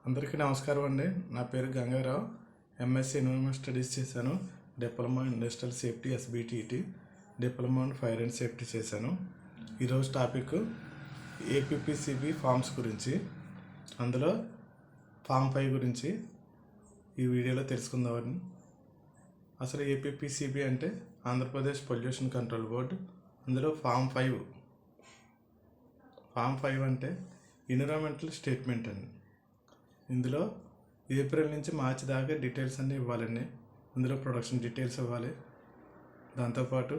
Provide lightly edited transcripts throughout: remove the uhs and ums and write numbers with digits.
అందరికీ నమస్కారం అండి. నా పేరు గంగారావు. ఎంఎస్సీ ఎన్విరాన్మెంట్ స్టడీస్ చేశాను. Diploma industrial safety SBTT, diploma in fire and safety చేశాను. ఈరోజు టాపిక్ ఏపీపీసీబీ ఫార్మ్స్ గురించి, అందులో ఫామ్ 5 గురించి ఈ వీడియోలో తెలుసుకుందామని. అసలు ఏపీపీసీబీ అంటే ఆంధ్రప్రదేశ్ పొల్యూషన్ కంట్రోల్ బోర్డు. అందులో ఫామ్ 5 అంటే ఎన్విరాన్మెంటల్ స్టేట్మెంట్ అండి. ఇందులో ఏప్రిల్ నుంచి మార్చి దాకా డీటెయిల్స్ అన్నీ ఇవ్వాలండి. ఇందులో ప్రొడక్షన్ డీటెయిల్స్ ఇవ్వాలి. దాంతోపాటు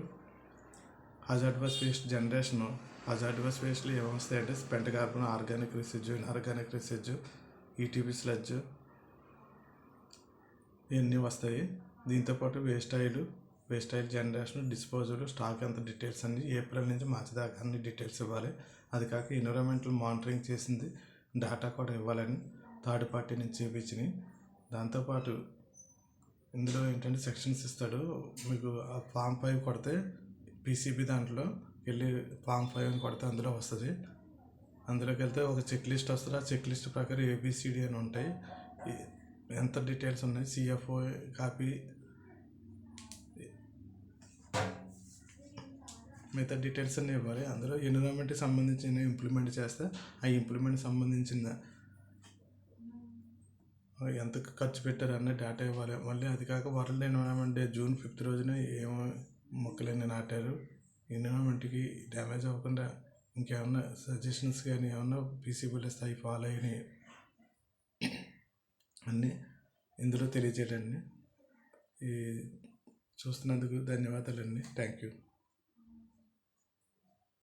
హజార్డస్ వేస్ట్ జనరేషను, హజార్డస్ వేస్ట్లు ఏమొస్తాయంటే spent carbon, organic residue, inorganic residue, ETP sludge ఇవన్నీ వస్తాయి. దీంతోపాటు waste oil generation, disposal, stock అంత డీటెయిల్స్ అన్నీ ఏప్రిల్ నుంచి మార్చి దాకా అన్ని డీటెయిల్స్ ఇవ్వాలి. అది కాక ఎన్విరాన్మెంటల్ మానిటరింగ్ చేసింది డేటా కూడా ఇవ్వాలని థర్డ్ పార్టీ నుంచి చూపించినాయి. దాంతోపాటు ఇందులో ఏంటంటే సెక్షన్స్ ఇస్తాడు. మీకు ఆ ఫామ్ 5 కొడితే పీసీబీ దాంట్లో వెళ్ళి ఫామ్ 5 అని కొడితే అందులో వస్తుంది. అందులోకి వెళ్తే ఒక చెక్ లిస్ట్ వస్తుంది. ఆ చెక్ లిస్ట్ ప్రకారం ఏబిసిడి అని ఉంటాయి. ఎంత డీటెయిల్స్ ఉన్నాయి, సిఎఫ్ఓ కాపీ, మిగతా డీటెయిల్స్ అన్నీ ఇవ్వాలి. అందులో ఎన్విరాన్మెంట్కి సంబంధించిన ఇంప్లిమెంట్ చేస్తే ఆ ఇంప్లిమెంట్ సంబంధించిన ఎంత ఖర్చు పెట్టారు అన్న డేటా ఇవ్వాలి. మళ్ళీ అది కాక వరల్డ్ ఎన్విరాన్మెంట్ డే జూన్ 5 రోజున ఏమో మొక్కలన్నీ నాటారు, ఎన్విరాన్మెంట్కి డ్యామేజ్ అవ్వకుండా ఇంకేమన్నా సజెషన్స్ కానీ ఏమన్నా పీసీబీలు స్థాయి ఫాలో అయినాయి అన్నీ ఇందులో తెలియజేయండి. ఈ చూస్తున్నందుకు ధన్యవాదాలండి. Thank you.